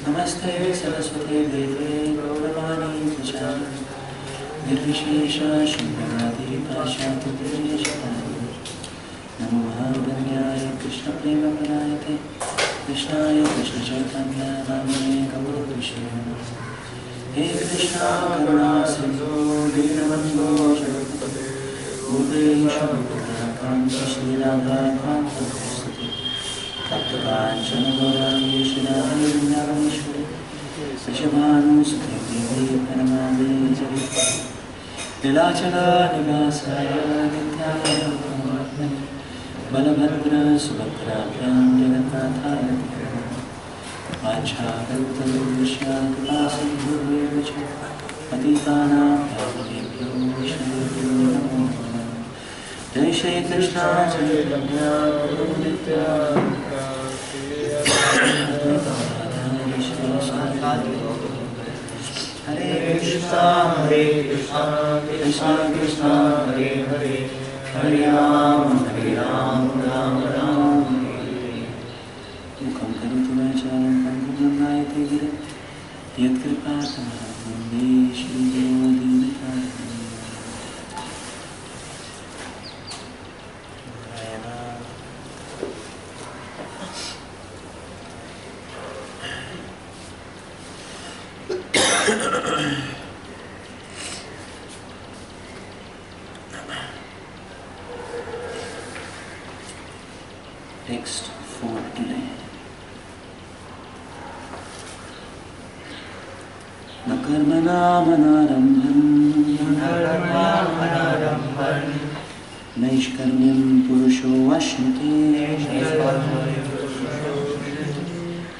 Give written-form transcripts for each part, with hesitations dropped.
Namaste Saraswati Deve Gauravani Prachari Nirvishesha Shundagadi Prashati Deshapani Namo Mahavanyaya Krishna Prema Pranayate Krishnaya Krishna Chaitanya Namane Gauru Krishna He Krishna Karuna Sindhu Dinabandhu Shakapade Udesha Mukta Shri Radha Kanta Taptakanchana Gauranga Shridhari Vrindavaneshwari Vrishabhanu Sute Devi Paramade Nilachala Nivasaya Nityaya Paramatmane Balabhadra Subhadra Vyam Jagannathaya Vachhakalpatarusya Kripasindhurvevacha Patitanam Pavanebhyo Vaishnavebhyo Namo Namaha Jai Shri Krishna Chaitanya Prabhu Nityananda Hare Krishna Krishna Krishna Hare Hare Hare Ram Ram Ram Hare Mukam Karoti Vacharam Pangam Nayate Gira Yat Kripatamaham Vande Shri Guru Dinakara Text for today. Nakarmana manarambhan Naishkarmyam purusho vashnate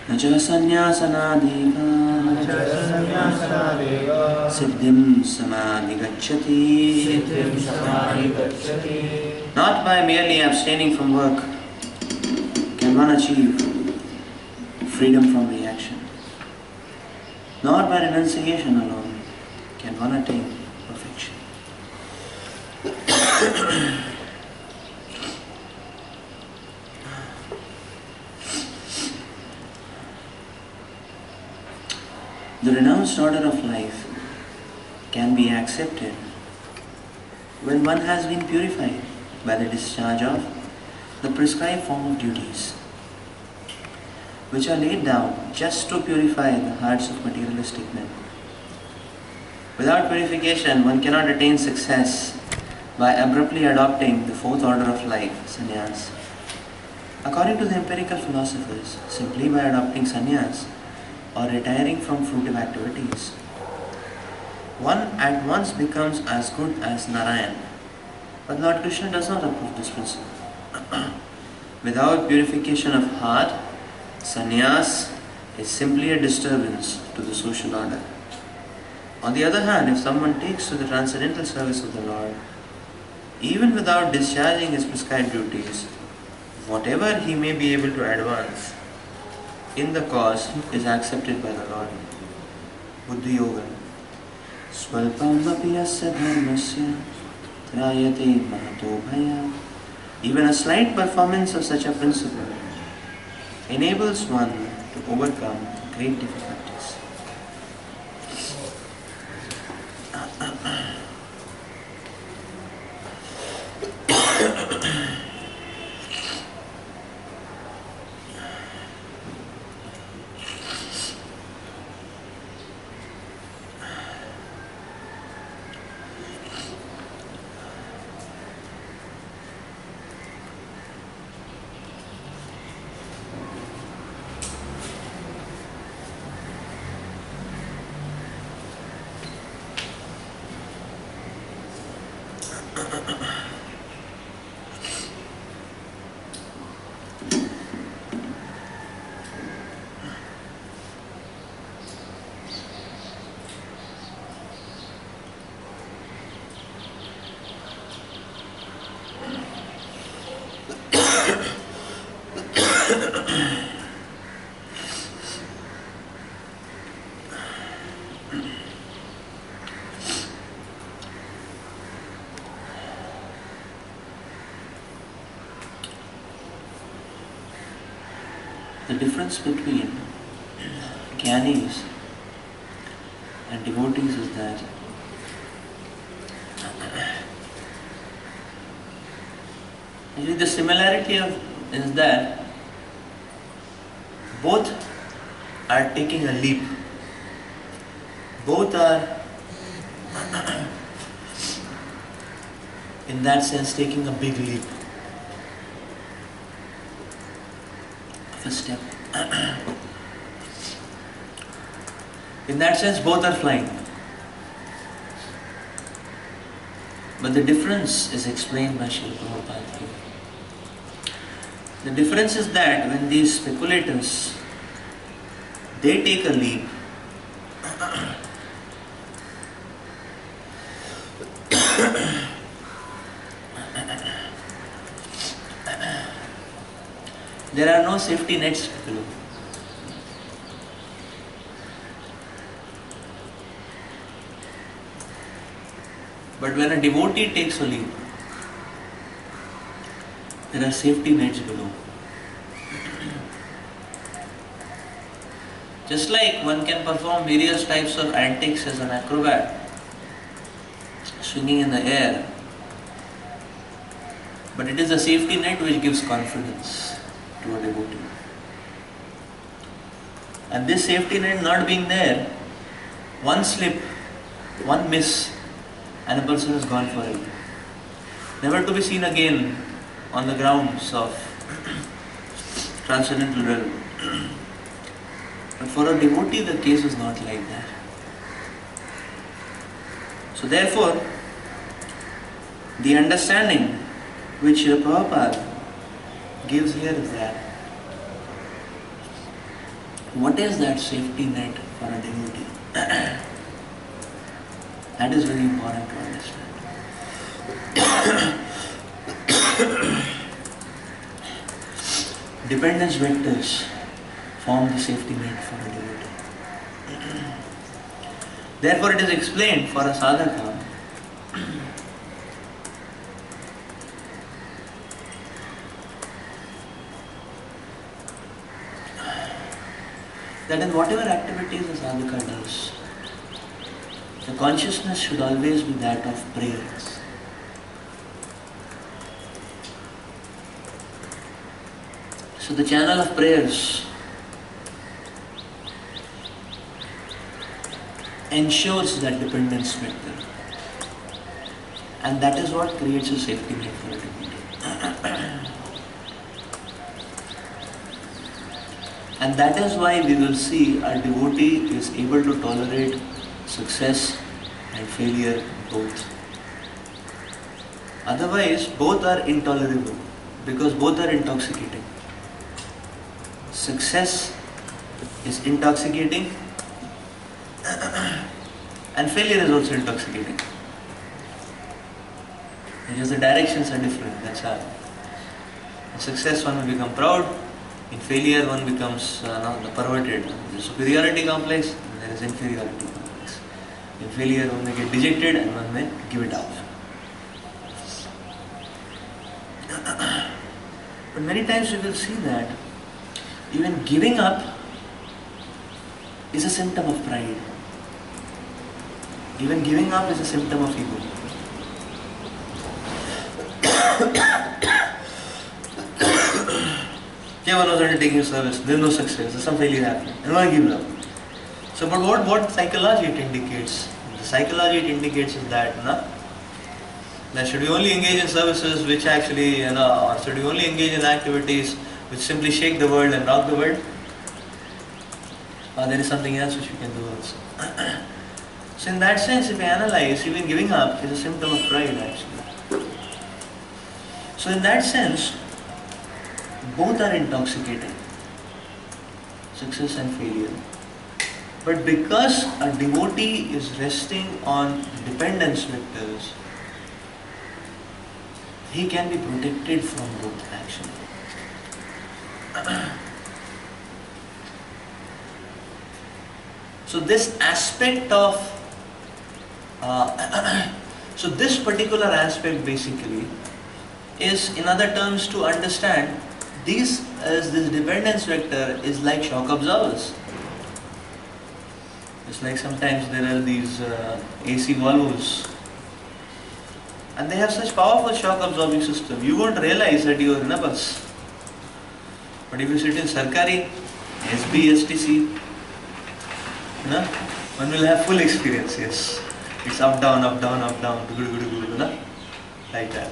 Nacha sanyasanadeva Siddhim samadhi gacchati. Not by merely abstaining from work can one achieve freedom from reaction. Not by renunciation alone can one attain perfection. The renounced order of life can be accepted when one has been purified by the discharge of the prescribed form of duties, which are laid down just to purify the hearts of materialistic men. Without purification, one cannot attain success by abruptly adopting the fourth order of life, sannyas. According to the empirical philosophers, simply by adopting sannyas or retiring from fruitive activities, one at once becomes as good as Narayan. But Lord Krishna does not approve this principle. Without purification of heart, sannyas is simply a disturbance to the social order. On the other hand, if someone takes to the transcendental service of the Lord, even without discharging his prescribed duties, whatever he may be able to advance in the cause is accepted by the Lord. Buddhi Yoga. Swalpam api asya dharmasya trayate mahato bhaya. Even a slight performance of such a principle enables one to overcome great difficulties. The difference between jnanis and devotees is that actually the similarity is that both are taking a leap. Both are in that sense taking a big leap. First step. In that sense both are flying. But the difference is explained by Srila Prabhupada here. The difference is that when these speculators, they take a leap, there are no safety nets below. But when a devotee takes a leap, there are safety nets below. Just like one can perform various types of antics as an acrobat, swinging in the air, but it is a safety net which gives confidence to a devotee. And this safety net not being there, one slip, one miss, and a person is gone forever, never to be seen again on the grounds of transcendental realm. But for a devotee, the case is not like that. So therefore, the understanding which Srila Prabhupada gives here is that what is that safety net for a devotee? That is very important to understand. Dependence vectors form the safety net for a devotee. Therefore it is explained for a sadhaka that in whatever activities a sadhaka does, the consciousness should always be that of prayers. So the channel of prayers ensures that dependence vector, and that is what creates a safety net for a devotee. And that is why we will see a devotee is able to tolerate success and failure both. Otherwise, both are intolerable because both are intoxicating. Success is intoxicating and failure is also intoxicating. Because the directions are different, that's how. In success one will become proud, in failure one becomes perverted. There is superiority complex, and there is inferiority complex. In failure one may get dejected and one may give it up. But many times we will see that even giving up is a symptom of pride. Even giving up is a symptom of ego. One was undertaking service, there is no success, some failure happened, and one gives up. So, but what psychology it indicates? The psychology it indicates is that, should we only engage in services which actually, or should we only engage in activities which simply shake the world and rock the world? Or there is something else which we can do also. So in that sense, if we analyze, even giving up is a symptom of pride actually. So in that sense, both are intoxicating, success and failure. But because a devotee is resting on dependence vectors, he can be protected from both actually. So this aspect of, so this particular aspect basically is, in other terms, to understand this dependence vector is like shock absorbers. It's like sometimes there are these AC Volvos, and they have such powerful shock absorbing system. You won't realize that you are in a bus. But if you sit in Sarkari, SB, STC, no, one will have full experience. Yes, it's up down, no? Like that.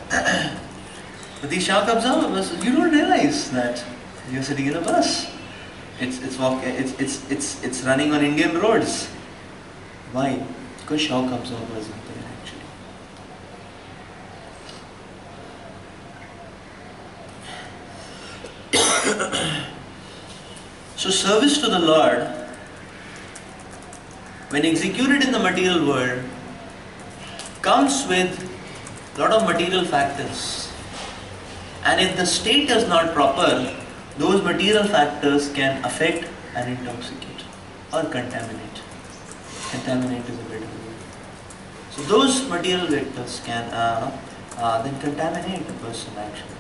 But these shock absorbers, you don't realize that you're sitting in a bus. It's running on Indian roads. Why? Because shock absorbers are there actually. So service to the Lord, when executed in the material world, comes with a lot of material factors. And if the state is not proper, those material factors can affect and intoxicate or contaminate. Contaminate is a better word. So those material vectors can then contaminate the person actually.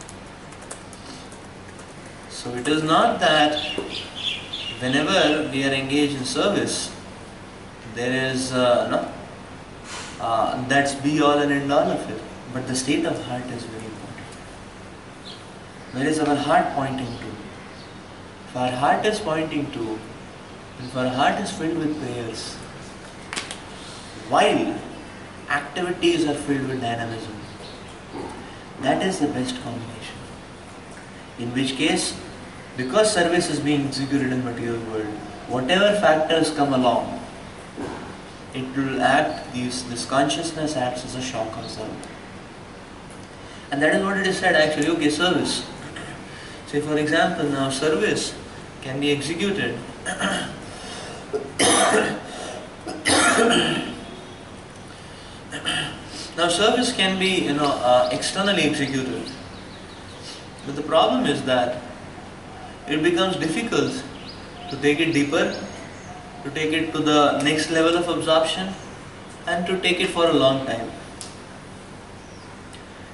So it is not that whenever we are engaged in service, there is that's be all and end all of it. But the state of heart is very important. Where is our heart pointing to? If our heart is pointing to, if our heart is filled with prayers, while activities are filled with dynamism, that is the best combination. In which case, because service is being executed in the material world, whatever factors come along, it will act, this consciousness acts as a shock absorber. And that is what it is said actually, okay, service. Say for example, now service can be executed now service can be externally executed, but the problem is that it becomes difficult to take it deeper, to take it to the next level of absorption, and to take it for a long time.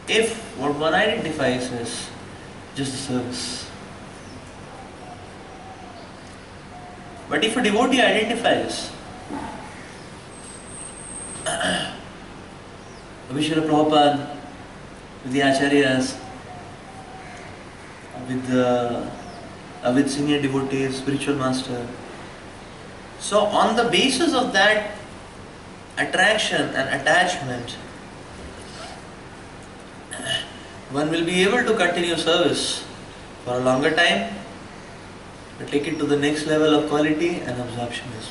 If what one identifies is just the service. But if a devotee identifies with Srila Prabhupada, with the Acharyas, with senior devotees, spiritual master, so on the basis of that attraction and attachment, one will be able to continue service for a longer time, to take it to the next level of quality and absorption as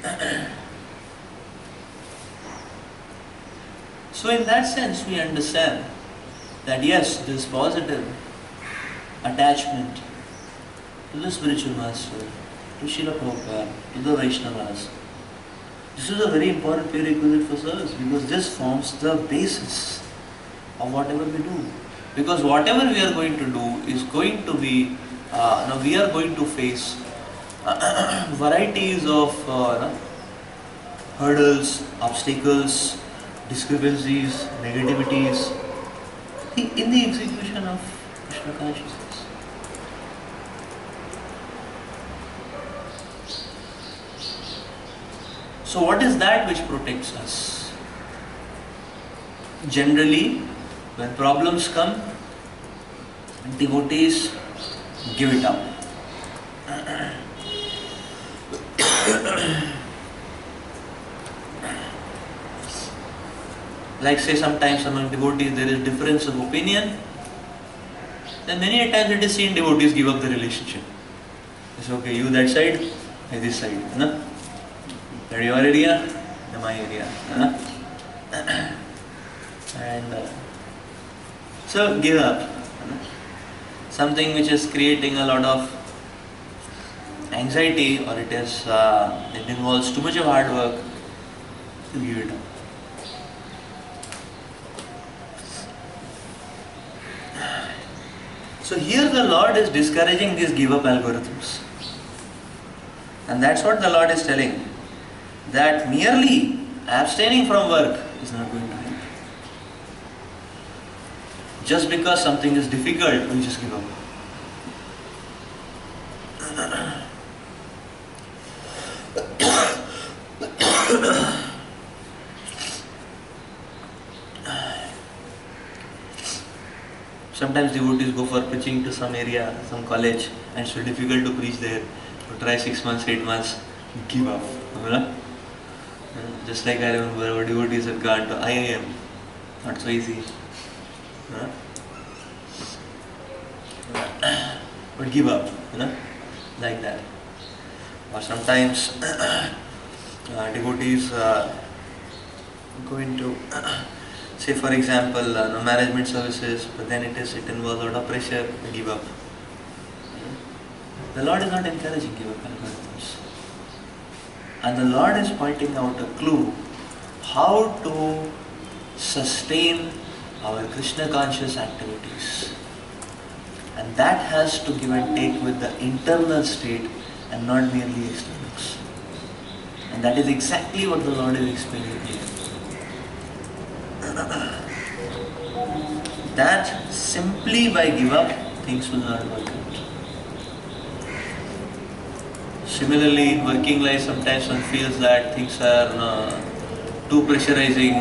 well. So in that sense we understand that yes, this positive attachment to the spiritual master, to Srila Prabhupada, to the Vaishnavas, this is a very important prerequisite for service, because this forms the basis of whatever we do. Because whatever we are going to do is going to be, we are going to face varieties of hurdles, obstacles, discrepancies, negativities in the execution of Krishna consciousness. So what is that which protects us? Generally, when problems come, devotees give it up. Like say sometimes among devotees there is difference of opinion, then many a times it is seen devotees give up the relationship. It's okay, you that side, I this side. No? That your area, my area. No? And so give up. Something which is creating a lot of anxiety, or it involves too much of hard work, to give it up. So here the Lord is discouraging these give up algorithms. And that's what the Lord is telling, that merely abstaining from work is not going to help. Just because something is difficult, we just give up. Sometimes devotees go for preaching to some area, some college, and it's so difficult to preach there. You try 6 months, 8 months, give up. Just like I remember our devotees had gone to IIM, not so easy. But give up, like that. Or sometimes devotees go into, say for example, management services, but then it involves a lot of pressure, they give up. The Lord is not encouraging give up algorithms. And the Lord is pointing out a clue how to sustain our Krishna conscious activities. And that has to give and take with the internal state and not merely externals. And that is exactly what the Lord is explaining here. That simply by give up, things will not work out. Similarly, in working life, sometimes one feels that things are too pressurizing,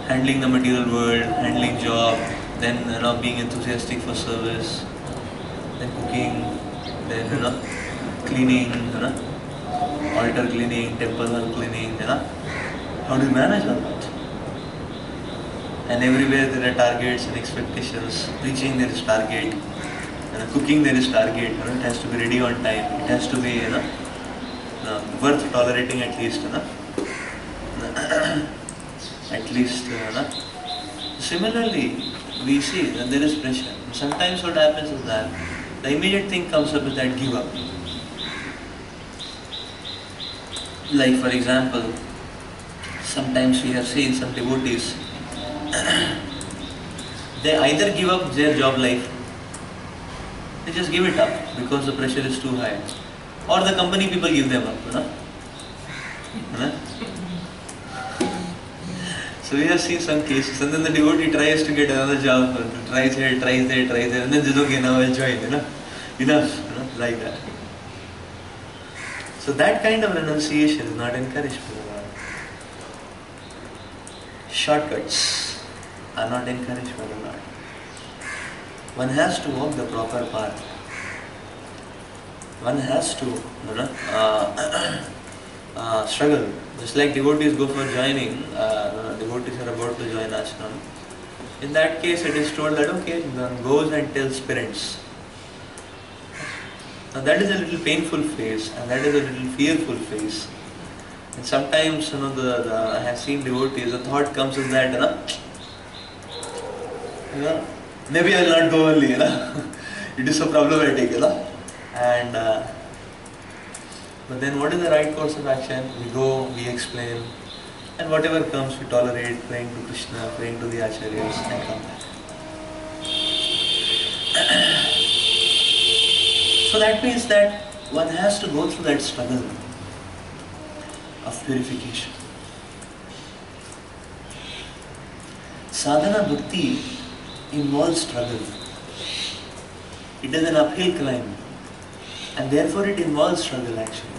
handling the material world, handling job, then being enthusiastic for service, then cooking, then cleaning, altar cleaning, temple hall cleaning, how do you manage all that? And everywhere there are targets and expectations. Preaching there is target, cooking there is target. It has to be ready on time. It has to be worth tolerating at least. At least. Similarly, we see that there is pressure. Sometimes what happens is that the immediate thing comes up with that give up. Like for example, sometimes we have seen some devotees, they either give up their job life, they just give it up because the pressure is too high, or the company people give them up. So we have seen some cases, and then the devotee tries to get another job, tries here, tries there, and then says, okay, now I'll join, enough, like that. So that kind of renunciation is not encouraged by the Lord. Shortcuts are not encouraged by the Lord. One has to walk the proper path. One has to struggle. Just like devotees go for joining, devotees are about to join ashram. In that case, it is told that okay, one goes and tells parents. Now that is a little painful phase, and that is a little fearful phase. And sometimes, I have seen devotees, the thought comes is that, maybe I will not go only, it is so problematic, and but then what is the right course of action? We go, we explain, and whatever comes, we tolerate, praying to Krishna, praying to the acharyas, and come back. So that means that one has to go through that struggle of purification. Sadhana bhakti involves struggle. It is an uphill climb, and therefore it involves struggle actually.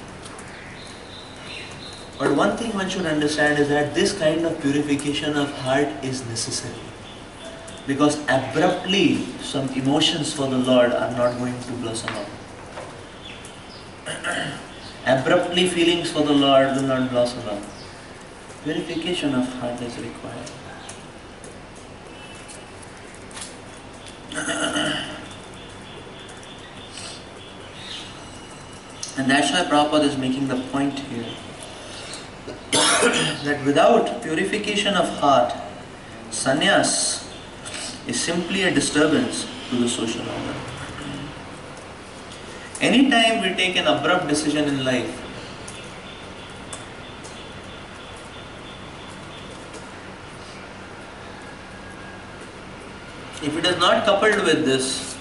But one thing one should understand is that this kind of purification of heart is necessary. Because abruptly some emotions for the Lord are not going to blossom up. Abruptly feelings for the Lord will not blossom up. Purification of heart is required. And that's why Prabhupada is making the point here that without purification of heart, sannyas is simply a disturbance to the social order. Anytime we take an abrupt decision in life, if it is not coupled with this,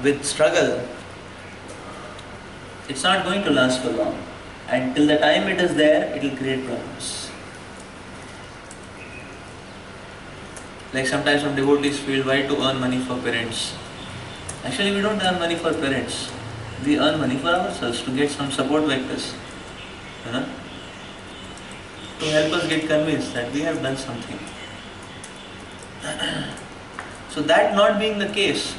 with struggle, it's not going to last for long. And till the time it is there, it will create problems. Like sometimes some devotees feel, why to earn money for parents? Actually, we don't earn money for parents. We earn money for ourselves to get some support vectors, you know, to help us get convinced that we have done something. So that not being the case,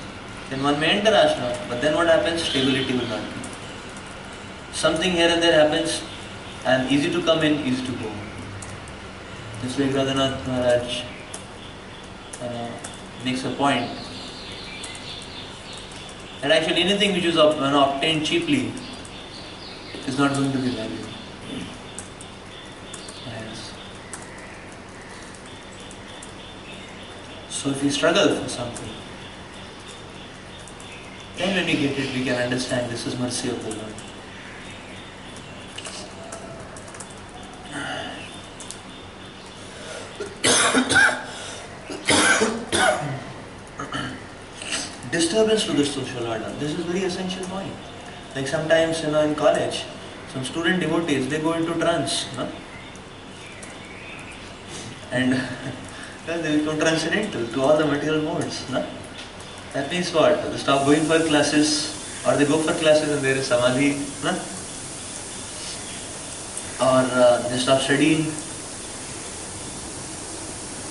then one may enter ashrama, but then what happens? Stability will not be. Something here and there happens, and easy to come in, easy to go. This way Radhanath Maharaj makes a point that actually anything which is obtained cheaply is not going to be valuable. Yes. So if we struggle for something, then when we get it, we can understand this is mercy of the Lord. Disturbance to the social order. This is a very essential point. Like sometimes, in college, some student devotees, they go into trance, and they become transcendental to all the material modes. That means what? They stop going for classes, or they go for classes and there is samadhi, or they stop studying.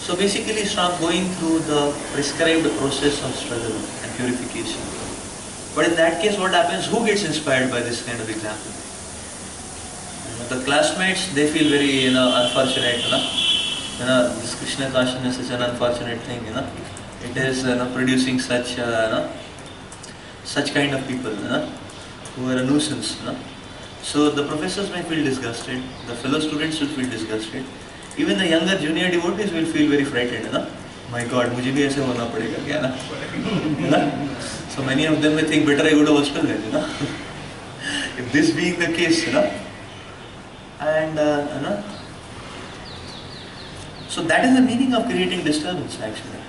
So basically stop going through the prescribed process of struggle and purification. But in that case, what happens? Who gets inspired by this kind of example? The classmates, they feel very unfortunate. This Krishna consciousness is an unfortunate thing. It is producing such such kind of people who are a nuisance. So the professors may feel disgusted. The fellow students will feel disgusted. Even the younger junior devotees will feel very frightened. My God, मुझे भी ऐसे होना पड़ेगा क्या ना? So many of them may think better I go to hostel then. If this being the case, and so that is the meaning of creating disturbance actually.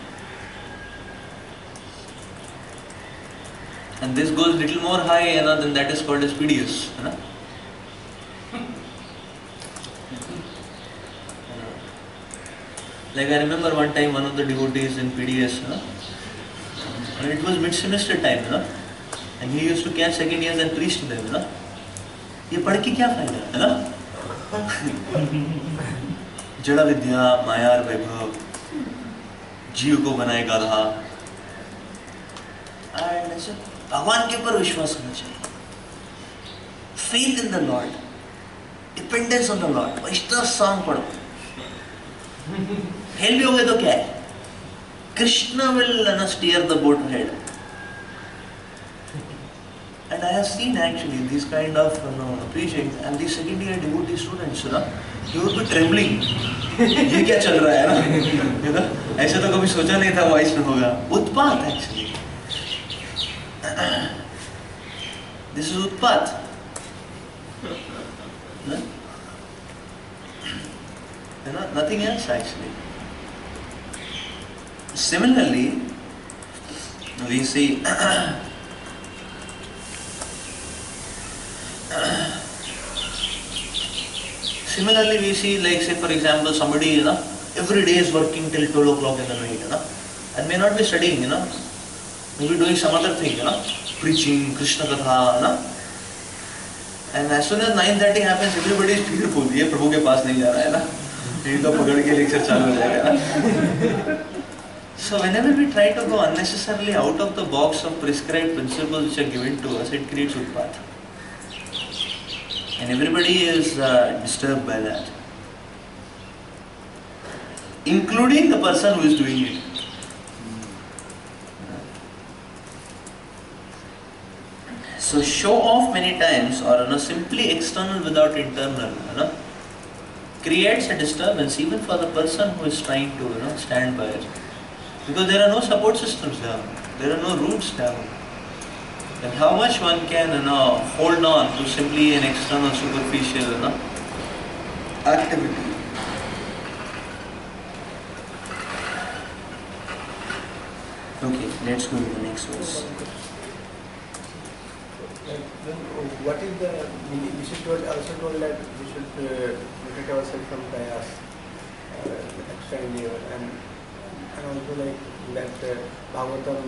And this goes little more high, than that is called as PDS. Like I remember one time one of the devotees in PDS, and it was mid-semester time, and he used to catch second years and preach to them, ये पढ़ के क्या फायदा, जड़ा विद्या मायार वैभव जीव को बनाए गाधा, and ऐसे भगवान के ऊपर विश्वास होना चाहिए, faith in the Lord, dependence on the Lord, Vaishnav song पढ़ो, फेल भी हो गए तो क्या है? Krishna will steer the boat ahead. And I have seen actually these kind of preaching, and these second year devotee students, they would be trembling. ये क्या चल रहा है ना? ऐसे तो कभी सोचा नहीं था वॉइस में होगा. उत्पात actually. This is उत्पात. Nothing else actually. Similarly, we see like say for example somebody every day is working till 12 o'clock in the night and may not be studying, maybe doing some other thing, preaching Krishna Katha, and as soon as 9:30 happens everybody is fearful, ये प्रभु के पास नहीं जा रहा है ना, ये तो पकड़ के लेक्चर चालू हो जाएगा ना. So whenever we try to go unnecessarily out of the box of prescribed principles which are given to us, it creates utpat. And everybody is disturbed by that, including the person who is doing it. So show off many times, or simply external without internal, creates a disturbance even for the person who is trying to stand by it. Because there are no support systems down, there are no roots down. And how much one can hold on to simply an external superficial activity. Okay, let's go to the next verse. Then what is the meaning? We should also told that we should protect ourselves from bias, extra endeavor, and And also like that Bhagavatam,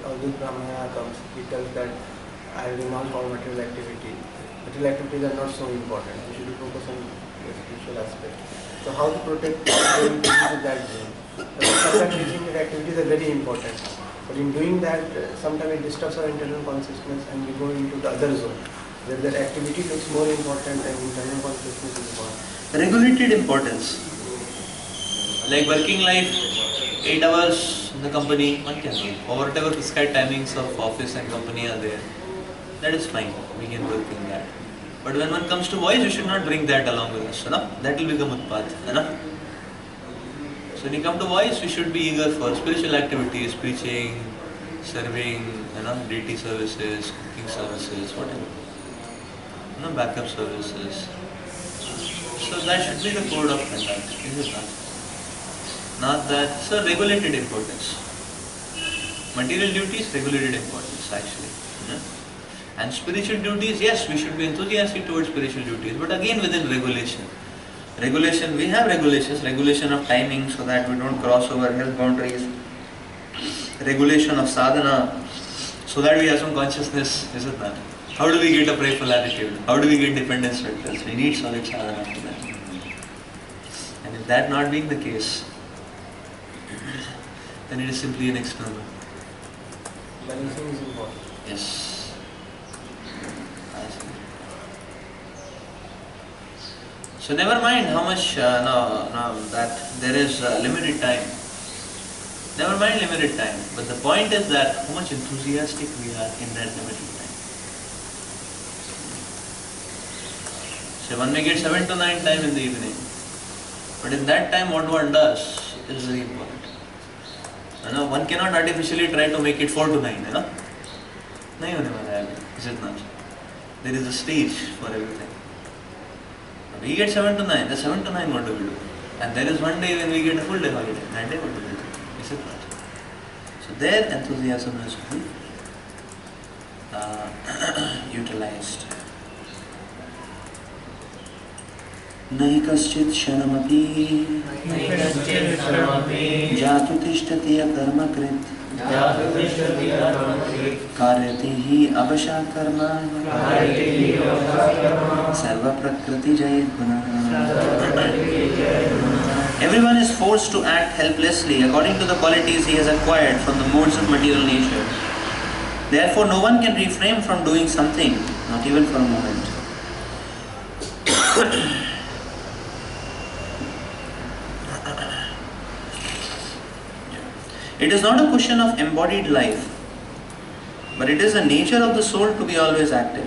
although Brahmana comes, he tells that I renounce all material activity. Material activities are not so important. We should focus on the spiritual aspect. So how to protect going into that zone? Sometimes teaching activities are very important. But in doing that, sometimes it disturbs our internal consciousness and we go into the other zone, where the activity looks more important and internal consciousness is important. Regulated importance. Like working life, 8 hours in the company, one can work. Or whatever prescribed timings of office and company are there, that is fine. We can work in that. But when one comes to voice, we should not bring that along with us. That will become utpat. So when you come to voice, we should be eager for spiritual activities, preaching, serving, deity services, cooking services, whatever. Backup services. So that should be the code of conduct, is it not? Not that, so regulated importance. Material duties, regulated importance actually. And spiritual duties, yes, we should be enthusiastic towards spiritual duties, but again within regulation. Regulation, we have regulations, regulation of timing so that we don't cross over health boundaries. Regulation of sadhana, so that we have some consciousness, is it not? How do we get a prayerful attitude? How do we get dependence factors? We need solid sadhana for that. And if that not being the case, then it is simply an external. Balancing is important. Yes. So never mind how much that there is limited time. Never mind limited time. But the point is that how much enthusiastic we are in that limited time. So one may get 7 to 9 time in the evening. But in that time what one does is very important. One cannot artificially try to make it 4 to 9. Is it not? There is a stage for everything. We get 7 to 9. The 7 to 9 what do we do? And there is one day when we get a full day holiday. That day what do we do? Is it not? So their enthusiasm is to be utilized. Nahi kaschit shanamapi jatu tishtati karma krit karyate hi avasha karma sarva prakriti jayet guna. Everyone is forced to act helplessly according to the qualities he has acquired from the modes of material nature. Therefore, no one can refrain from doing something, not even for a moment. It is not a question of embodied life, but it is the nature of the soul to be always active.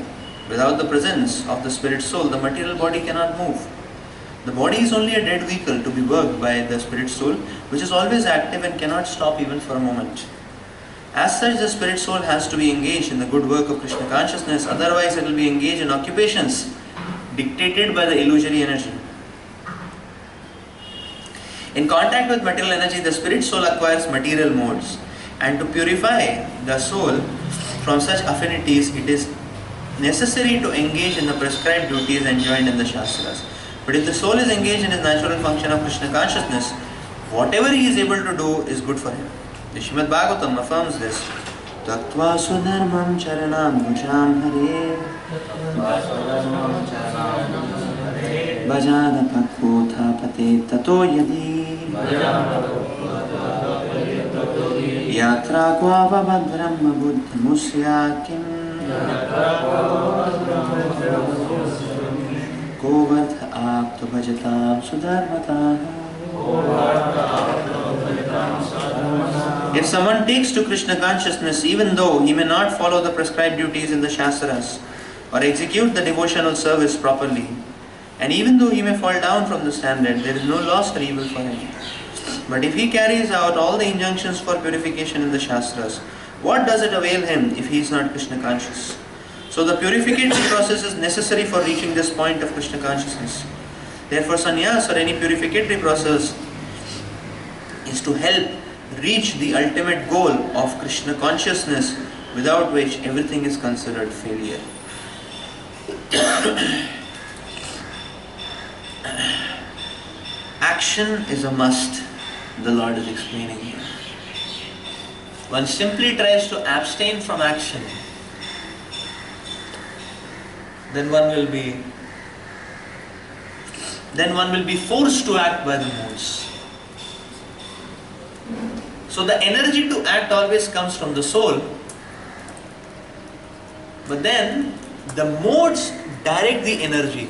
Without the presence of the spirit soul, the material body cannot move. The body is only a dead vehicle to be worked by the spirit soul, which is always active and cannot stop even for a moment. As such, the spirit soul has to be engaged in the good work of Krishna consciousness, otherwise it will be engaged in occupations dictated by the illusory energy. In contact with material energy, the spirit soul acquires material modes, and to purify the soul from such affinities, it is necessary to engage in the prescribed duties enjoined in the Shastras. But if the soul is engaged in his natural function of Krishna consciousness, whatever he is able to do is good for him. The Srimad Bhagavatam affirms this. Tattva sudharmam charanam bhujam hare bhajana pakotha pate tato yadi yatra kvava brahma buddha musyakim Kovartha apto bhajatam sudharmataha. If someone takes to Krishna consciousness, even though he may not follow the prescribed duties in the Shastras or execute the devotional service properly, and even though he may fall down from the standard, there is no loss or evil for him. But if he carries out all the injunctions for purification in the Shastras, what does it avail him if he is not Krishna conscious? So the purificatory process is necessary for reaching this point of Krishna consciousness. Therefore, sannyas or any purificatory process is to help reach the ultimate goal of Krishna consciousness, without which everything is considered failure. Action is a must. the Lord is explaining here. One simply tries to abstain from action, then one will be forced to act by the modes. So the energy to act always comes from the soul, but then the modes direct the energy,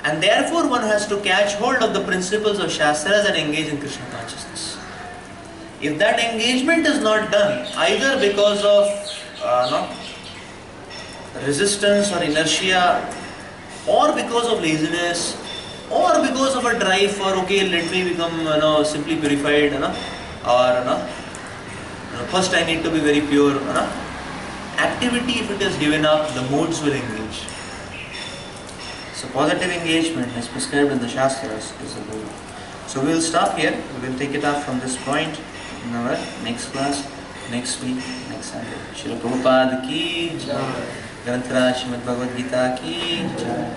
and therefore one has to catch hold of the principles of Shastras and engage in Krishna consciousness. If that engagement is not done, either because of resistance or inertia, or because of laziness, or because of a drive for, okay, let me become simply purified, or first I need to be very pure, activity, if it is given up, the modes will engage. So positive engagement as prescribed in the Shastras is the goal. So we will stop here. We will take it up from this point in our next class, next week, next Sunday. Srila Prabhupada ki jai. Granthra Srimad Bhagavad Gita ki jai.